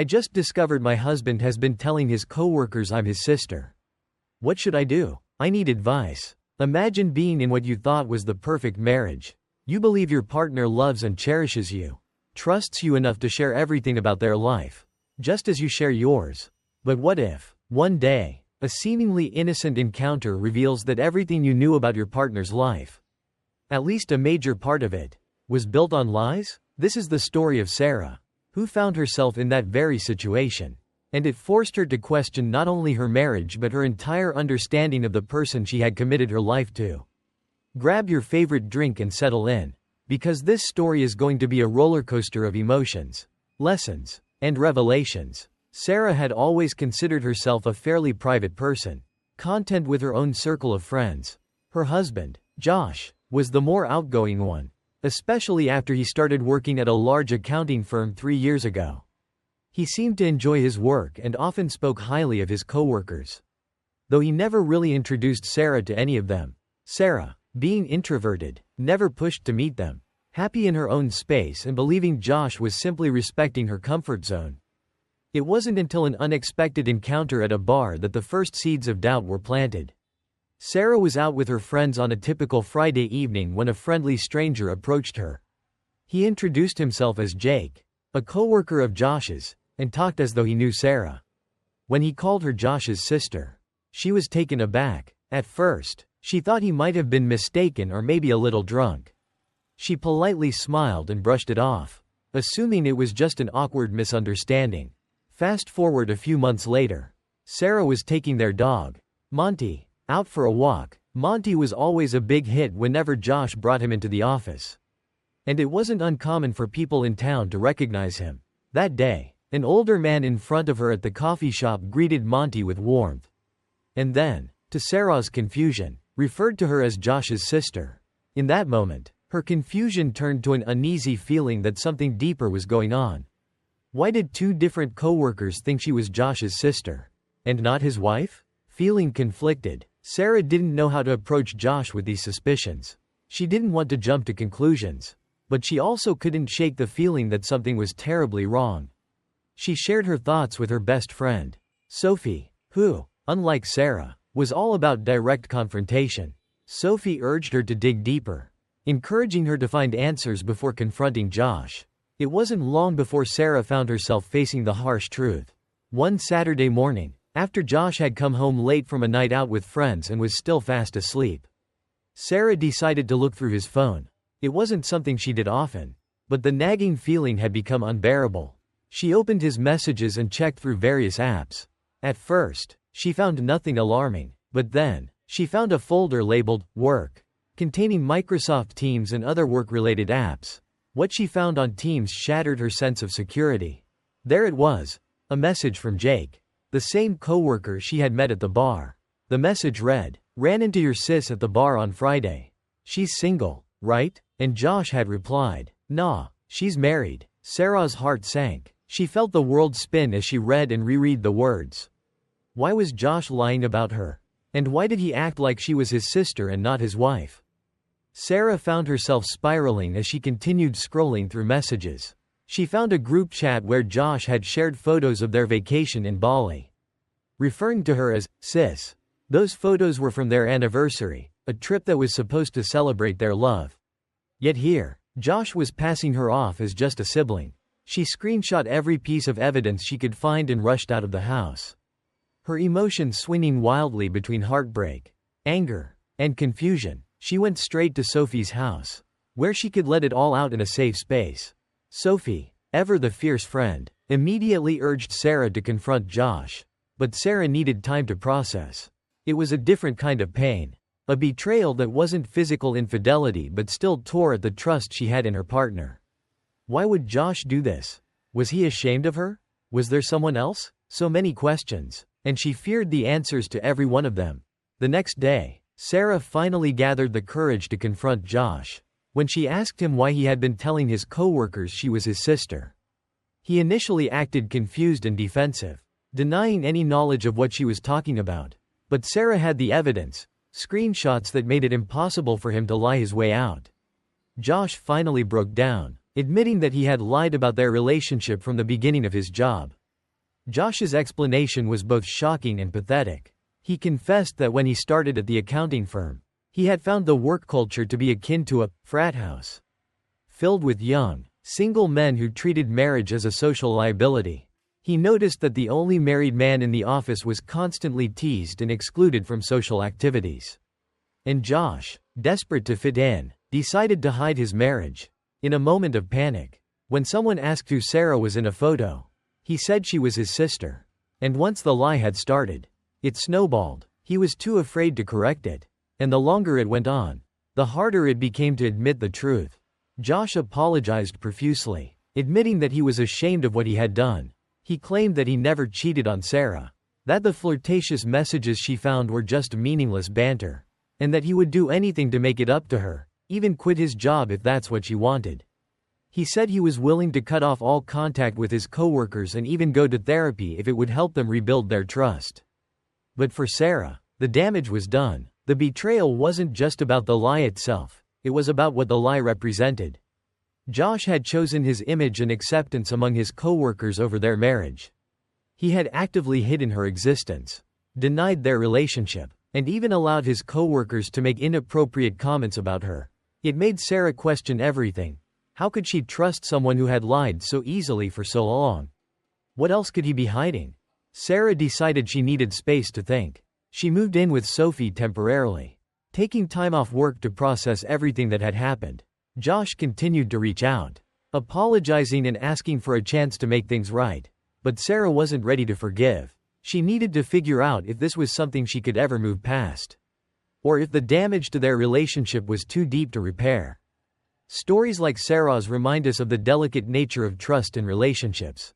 I just discovered my husband has been telling his coworkers I'm his sister. What should I do? I need advice. Imagine being in what you thought was the perfect marriage. You believe your partner loves and cherishes you, trusts you enough to share everything about their life, just as you share yours. But what if, one day, a seemingly innocent encounter reveals that everything you knew about your partner's life, at least a major part of it, was built on lies? This is the story of Sarah, who found herself in that very situation, and it forced her to question not only her marriage but her entire understanding of the person she had committed her life to. Grab your favorite drink and settle in, because this story is going to be a roller coaster of emotions, lessons, and revelations. Sarah had always considered herself a fairly private person, content with her own circle of friends. Her husband, Josh, was the more outgoing one, especially after he started working at a large accounting firm 3 years ago. He seemed to enjoy his work and often spoke highly of his coworkers, though he never really introduced Sarah to any of them. Sarah, being introverted, never pushed to meet them, happy in her own space and believing Josh was simply respecting her comfort zone. It wasn't until an unexpected encounter at a bar that the first seeds of doubt were planted. Sarah was out with her friends on a typical Friday evening when a friendly stranger approached her. He introduced himself as Jake, a coworker of Josh's, and talked as though he knew Sarah. When he called her Josh's sister, she was taken aback. At first, she thought he might have been mistaken or maybe a little drunk. She politely smiled and brushed it off, assuming it was just an awkward misunderstanding. Fast forward a few months later. Sarah was taking their dog, Monty, out for a walk. Monty was always a big hit whenever Josh brought him into the office, and it wasn't uncommon for people in town to recognize him. That day, an older man in front of her at the coffee shop greeted Monty with warmth, and then, to Sarah's confusion, referred to her as Josh's sister. In that moment, her confusion turned to an uneasy feeling that something deeper was going on. Why did 2 different coworkers think she was Josh's sister, and not his wife? Feeling conflicted, Sarah didn't know how to approach Josh with these suspicions. She didn't want to jump to conclusions, but she also couldn't shake the feeling that something was terribly wrong. She shared her thoughts with her best friend, Sophie, who, unlike Sarah, was all about direct confrontation. Sophie urged her to dig deeper, encouraging her to find answers before confronting Josh. It wasn't long before Sarah found herself facing the harsh truth. One Saturday morning, after Josh had come home late from a night out with friends and was still fast asleep, Sarah decided to look through his phone. It wasn't something she did often, but the nagging feeling had become unbearable. She opened his messages and checked through various apps. At first, she found nothing alarming, but then, she found a folder labeled Work, containing Microsoft Teams and other work-related apps. What she found on Teams shattered her sense of security. There it was, a message from Jake, the same coworker she had met at the bar. The message read, "Ran into your sis at the bar on Friday. She's single, right?" And Josh had replied, "Nah, she's married." Sarah's heart sank. She felt the world spin as she read and reread the words. Why was Josh lying about her? And why did he act like she was his sister and not his wife? Sarah found herself spiraling as she continued scrolling through messages. She found a group chat where Josh had shared photos of their vacation in Bali, referring to her as sis. Those photos were from their anniversary, a trip that was supposed to celebrate their love. Yet here, Josh was passing her off as just a sibling. She screenshot every piece of evidence she could find and rushed out of the house, her emotions swinging wildly between heartbreak, anger, and confusion. She went straight to Sophie's house, where she could let it all out in a safe space. Sophie, ever the fierce friend, immediately urged Sarah to confront Josh, but Sarah needed time to process. It was a different kind of pain, a betrayal that wasn't physical infidelity but still tore at the trust she had in her partner. Why would Josh do this? Was he ashamed of her? Was there someone else? So many questions, and she feared the answers to every one of them. The next day, Sarah finally gathered the courage to confront Josh. When she asked him why he had been telling his coworkers she was his sister, he initially acted confused and defensive, denying any knowledge of what she was talking about. But Sarah had the evidence, screenshots that made it impossible for him to lie his way out. Josh finally broke down, admitting that he had lied about their relationship from the beginning of his job. Josh's explanation was both shocking and pathetic. He confessed that when he started at the accounting firm, he had found the work culture to be akin to a frat house, filled with young, single men who treated marriage as a social liability. He noticed that the only married man in the office was constantly teased and excluded from social activities. And Josh, desperate to fit in, decided to hide his marriage. In a moment of panic, when someone asked who Sarah was in a photo, he said she was his sister. And once the lie had started, it snowballed. He was too afraid to correct it. And the longer it went on, the harder it became to admit the truth. Josh apologized profusely, admitting that he was ashamed of what he had done. He claimed that he never cheated on Sarah, that the flirtatious messages she found were just meaningless banter, and that he would do anything to make it up to her, even quit his job if that's what she wanted. He said he was willing to cut off all contact with his coworkers and even go to therapy if it would help them rebuild their trust. But for Sarah, the damage was done. The betrayal wasn't just about the lie itself, it was about what the lie represented. Josh had chosen his image and acceptance among his coworkers over their marriage. He had actively hidden her existence, denied their relationship, and even allowed his coworkers to make inappropriate comments about her. It made Sarah question everything. How could she trust someone who had lied so easily for so long? What else could he be hiding? Sarah decided she needed space to think. She moved in with Sophie temporarily, taking time off work to process everything that had happened. Josh continued to reach out, apologizing and asking for a chance to make things right. But Sarah wasn't ready to forgive. She needed to figure out if this was something she could ever move past, or if the damage to their relationship was too deep to repair. Stories like Sarah's remind us of the delicate nature of trust in relationships.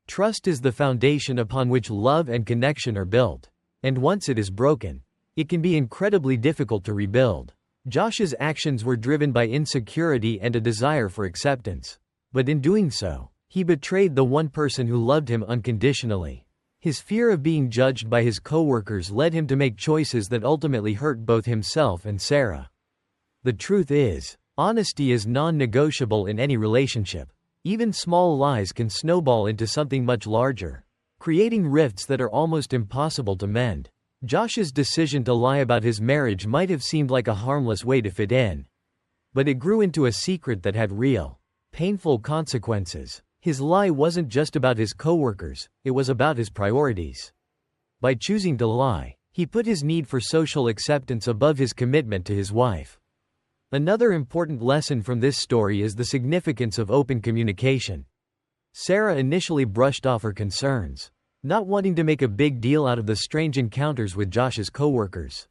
Trust is the foundation upon which love and connection are built, and once it is broken, it can be incredibly difficult to rebuild. Josh's actions were driven by insecurity and a desire for acceptance. But in doing so, he betrayed the one person who loved him unconditionally. His fear of being judged by his coworkers led him to make choices that ultimately hurt both himself and Sarah. The truth is, honesty is non-negotiable in any relationship. Even small lies can snowball into something much larger, creating rifts that are almost impossible to mend. Josh's decision to lie about his marriage might have seemed like a harmless way to fit in, but it grew into a secret that had real, painful consequences. His lie wasn't just about his coworkers, it was about his priorities. By choosing to lie, he put his need for social acceptance above his commitment to his wife. Another important lesson from this story is the significance of open communication. Sarah initially brushed off her concerns, not wanting to make a big deal out of the strange encounters with Josh's coworkers.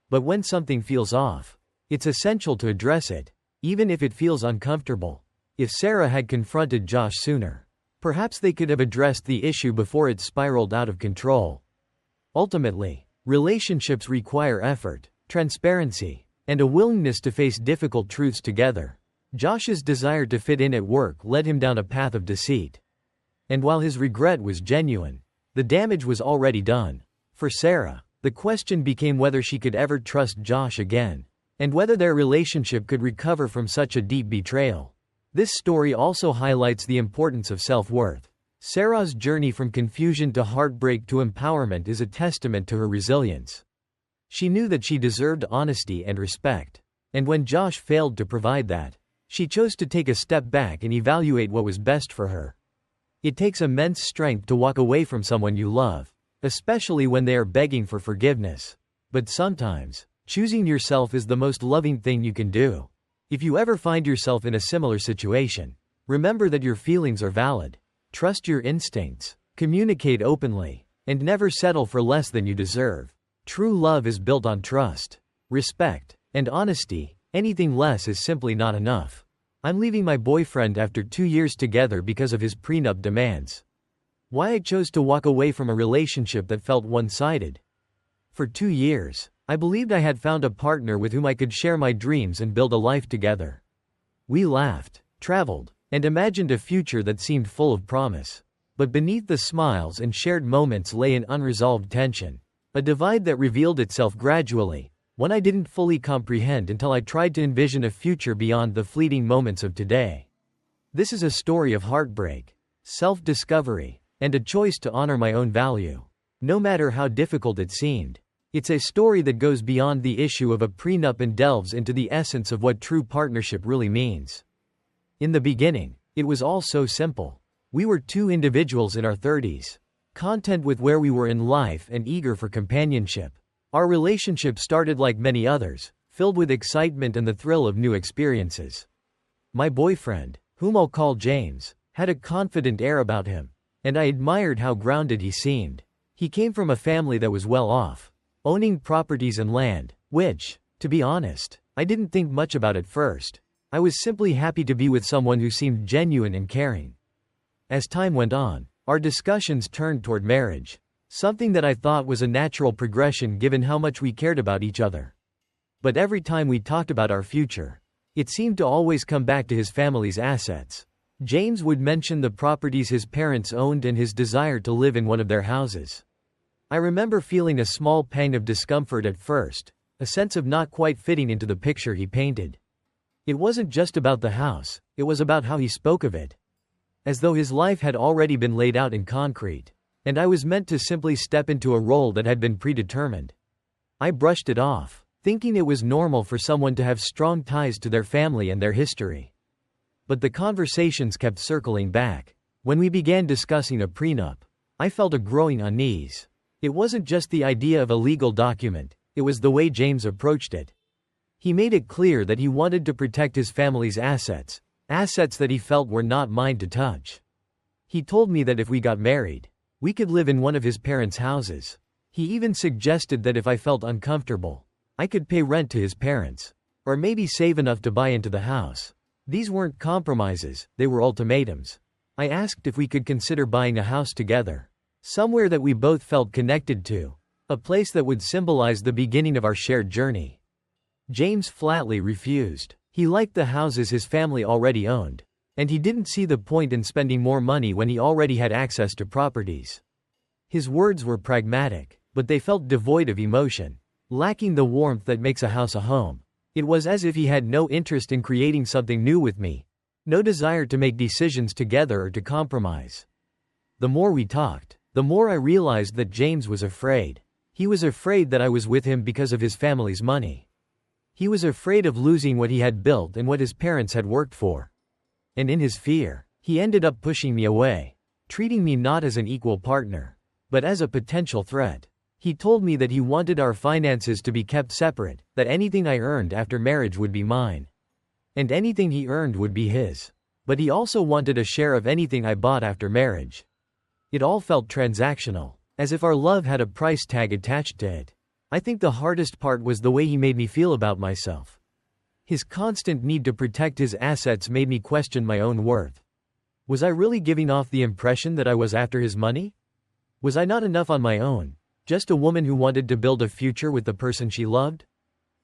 But when something feels off, it's essential to address it, even if it feels uncomfortable. If Sarah had confronted Josh sooner, perhaps they could have addressed the issue before it spiraled out of control. Ultimately, relationships require effort, transparency, and a willingness to face difficult truths together. Josh's desire to fit in at work led him down a path of deceit. And while his regret was genuine, the damage was already done. For Sarah, the question became whether she could ever trust Josh again, and whether their relationship could recover from such a deep betrayal. This story also highlights the importance of self-worth. Sarah's journey from confusion to heartbreak to empowerment is a testament to her resilience. She knew that she deserved honesty and respect, and when Josh failed to provide that, she chose to take a step back and evaluate what was best for her. It takes immense strength to walk away from someone you love, especially when they are begging for forgiveness. But sometimes, choosing yourself is the most loving thing you can do. If you ever find yourself in a similar situation, remember that your feelings are valid. Trust your instincts, communicate openly, and never settle for less than you deserve. True love is built on trust, respect, and honesty. Anything less is simply not enough. I'm leaving my boyfriend after 2 years together because of his prenup demands. Why I chose to walk away from a relationship that felt one-sided. For 2 years, I believed I had found a partner with whom I could share my dreams and build a life together. We laughed, traveled, and imagined a future that seemed full of promise. But beneath the smiles and shared moments lay an unresolved tension, a divide that revealed itself gradually, one I didn't fully comprehend until I tried to envision a future beyond the fleeting moments of today. This is a story of heartbreak, self-discovery, and a choice to honor my own value, no matter how difficult it seemed. It's a story that goes beyond the issue of a prenup and delves into the essence of what true partnership really means. In the beginning, it was all so simple. We were two individuals in our 30s, content with where we were in life and eager for companionship. Our relationship started like many others, filled with excitement and the thrill of new experiences. My boyfriend, whom I'll call James, had a confident air about him, and I admired how grounded he seemed. He came from a family that was well off, owning properties and land, which, to be honest, I didn't think much about at first. I was simply happy to be with someone who seemed genuine and caring. As time went on, our discussions turned toward marriage, something that I thought was a natural progression given how much we cared about each other. But every time we talked about our future, it seemed to always come back to his family's assets. James would mention the properties his parents owned and his desire to live in one of their houses. I remember feeling a small pang of discomfort at first, a sense of not quite fitting into the picture he painted. It wasn't just about the house, it was about how he spoke of it. As though his life had already been laid out in concrete, and I was meant to simply step into a role that had been predetermined. I brushed it off, thinking it was normal for someone to have strong ties to their family and their history. But the conversations kept circling back. When we began discussing a prenup, I felt a growing unease. It wasn't just the idea of a legal document, it was the way James approached it. He made it clear that he wanted to protect his family's assets that he felt were not mine to touch. He told me that if we got married, we could live in one of his parents' houses. He even suggested that if I felt uncomfortable, I could pay rent to his parents, or maybe save enough to buy into the house. These weren't compromises, they were ultimatums. I asked if we could consider buying a house together. Somewhere that we both felt connected to. A place that would symbolize the beginning of our shared journey. James flatly refused. He liked the houses his family already owned, and he didn't see the point in spending more money when he already had access to properties. His words were pragmatic, but they felt devoid of emotion, lacking the warmth that makes a house a home. It was as if he had no interest in creating something new with me, no desire to make decisions together or to compromise. The more we talked, the more I realized that James was afraid. He was afraid that I was with him because of his family's money. He was afraid of losing what he had built and what his parents had worked for. And in his fear, he ended up pushing me away, treating me not as an equal partner, but as a potential threat. He told me that he wanted our finances to be kept separate, that anything I earned after marriage would be mine, and anything he earned would be his. But he also wanted a share of anything I bought after marriage. It all felt transactional, as if our love had a price tag attached to it. I think the hardest part was the way he made me feel about myself. His constant need to protect his assets made me question my own worth. Was I really giving off the impression that I was after his money? Was I not enough on my own, just a woman who wanted to build a future with the person she loved?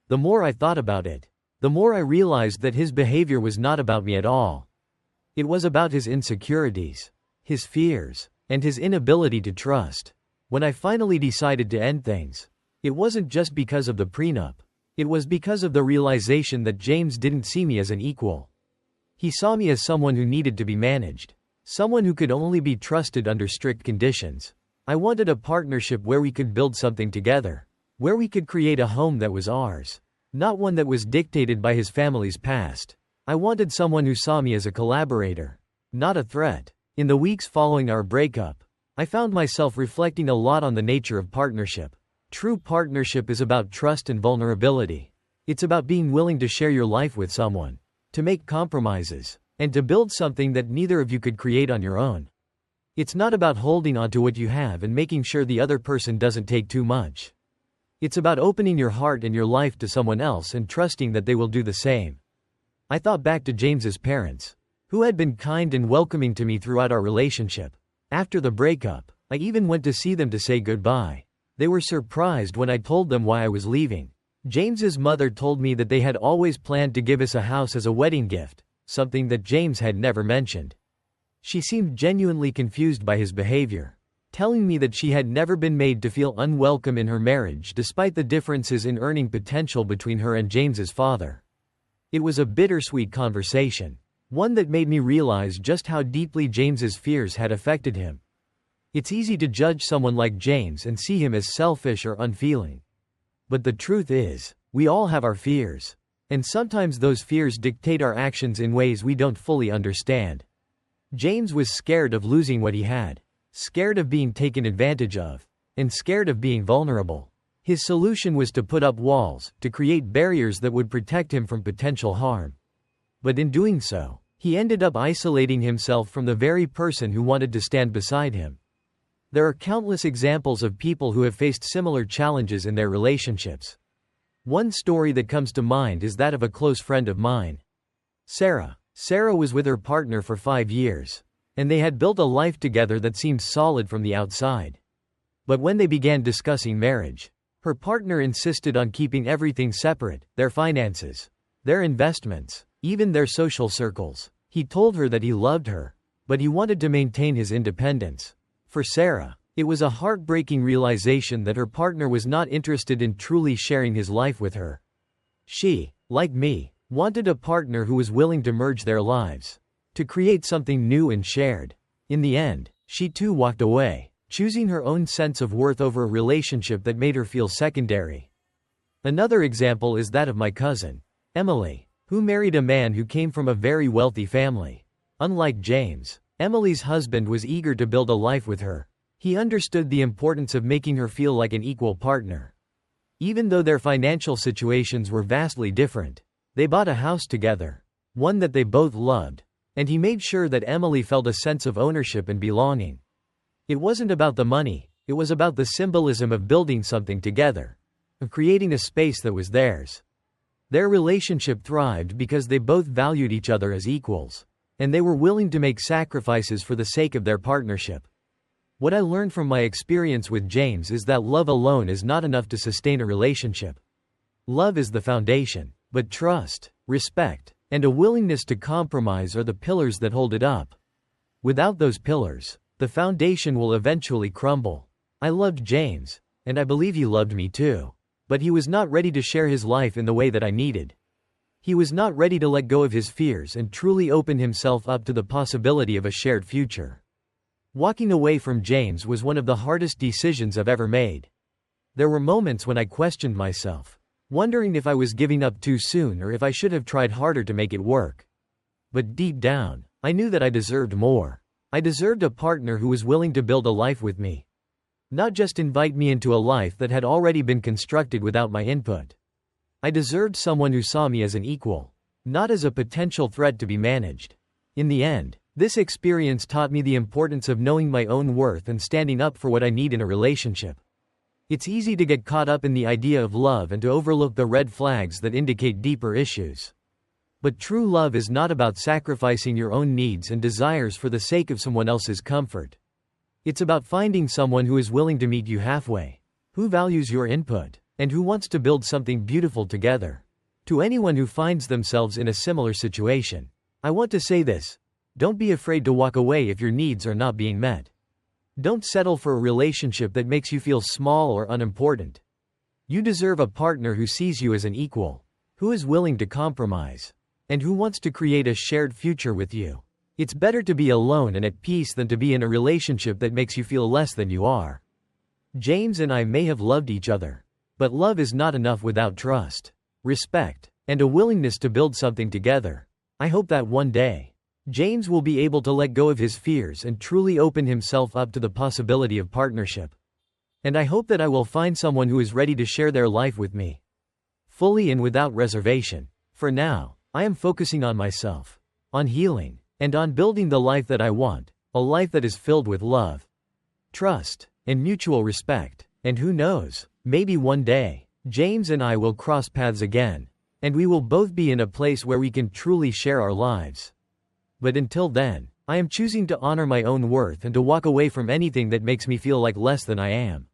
The more I thought about it, the more I realized that his behavior was not about me at all. It was about his insecurities, his fears, and his inability to trust. When I finally decided to end things, it wasn't just because of the prenup. It was because of the realization that James didn't see me as an equal. He saw me as someone who needed to be managed, someone who could only be trusted under strict conditions. I wanted a partnership where we could build something together, where we could create a home that was ours, not one that was dictated by his family's past. I wanted someone who saw me as a collaborator, not a threat. In the weeks following our breakup, I found myself reflecting a lot on the nature of partnership. True partnership is about trust and vulnerability. It's about being willing to share your life with someone, to make compromises, and to build something that neither of you could create on your own. It's not about holding on to what you have and making sure the other person doesn't take too much. It's about opening your heart and your life to someone else and trusting that they will do the same. I thought back to James's parents, who had been kind and welcoming to me throughout our relationship. After the breakup, I even went to see them to say goodbye. They were surprised when I told them why I was leaving. James's mother told me that they had always planned to give us a house as a wedding gift, something that James had never mentioned. She seemed genuinely confused by his behavior, telling me that she had never been made to feel unwelcome in her marriage despite the differences in earning potential between her and James's father. It was a bittersweet conversation, one that made me realize just how deeply James's fears had affected him. It's easy to judge someone like James and see him as selfish or unfeeling. But the truth is, we all have our fears. And sometimes those fears dictate our actions in ways we don't fully understand. James was scared of losing what he had, scared of being taken advantage of, and scared of being vulnerable. His solution was to put up walls, to create barriers that would protect him from potential harm. But in doing so, he ended up isolating himself from the very person who wanted to stand beside him. There are countless examples of people who have faced similar challenges in their relationships. One story that comes to mind is that of a close friend of mine. Sarah. Sarah was with her partner for 5 years, and they had built a life together that seemed solid from the outside. But when they began discussing marriage, her partner insisted on keeping everything separate, their finances, their investments, even their social circles. He told her that he loved her, but he wanted to maintain his independence. For Sarah, it was a heartbreaking realization that her partner was not interested in truly sharing his life with her. She, like me, wanted a partner who was willing to merge their lives, to create something new and shared. In the end, she too walked away, choosing her own sense of worth over a relationship that made her feel secondary. Another example is that of my cousin, Emily, who married a man who came from a very wealthy family. Unlike James, Emily's husband was eager to build a life with her. He understood the importance of making her feel like an equal partner. Even though their financial situations were vastly different, they bought a house together, one that they both loved, and he made sure that Emily felt a sense of ownership and belonging. It wasn't about the money, it was about the symbolism of building something together, of creating a space that was theirs. Their relationship thrived because they both valued each other as equals, and they were willing to make sacrifices for the sake of their partnership. What I learned from my experience with James is that love alone is not enough to sustain a relationship. Love is the foundation, but trust, respect, and a willingness to compromise are the pillars that hold it up. Without those pillars, the foundation will eventually crumble. I loved James, and I believe he loved me too. But he was not ready to share his life in the way that I needed. He was not ready to let go of his fears and truly open himself up to the possibility of a shared future. Walking away from James was one of the hardest decisions I've ever made. There were moments when I questioned myself, wondering if I was giving up too soon or if I should have tried harder to make it work. But deep down, I knew that I deserved more. I deserved a partner who was willing to build a life with me. Not just invite me into a life that had already been constructed without my input. I deserved someone who saw me as an equal, not as a potential threat to be managed. In the end, this experience taught me the importance of knowing my own worth and standing up for what I need in a relationship. It's easy to get caught up in the idea of love and to overlook the red flags that indicate deeper issues. But true love is not about sacrificing your own needs and desires for the sake of someone else's comfort. It's about finding someone who is willing to meet you halfway, who values your input, and who wants to build something beautiful together. To anyone who finds themselves in a similar situation, I want to say this: don't be afraid to walk away if your needs are not being met. Don't settle for a relationship that makes you feel small or unimportant. You deserve a partner who sees you as an equal, who is willing to compromise, and who wants to create a shared future with you. It's better to be alone and at peace than to be in a relationship that makes you feel less than you are. James and I may have loved each other, but love is not enough without trust, respect, and a willingness to build something together. I hope that one day, James will be able to let go of his fears and truly open himself up to the possibility of partnership. And I hope that I will find someone who is ready to share their life with me, fully and without reservation. For now, I am focusing on myself, on healing, and on building the life that I want, a life that is filled with love, trust, and mutual respect. And who knows, maybe one day, James and I will cross paths again, and we will both be in a place where we can truly share our lives. But until then, I am choosing to honor my own worth and to walk away from anything that makes me feel like less than I am.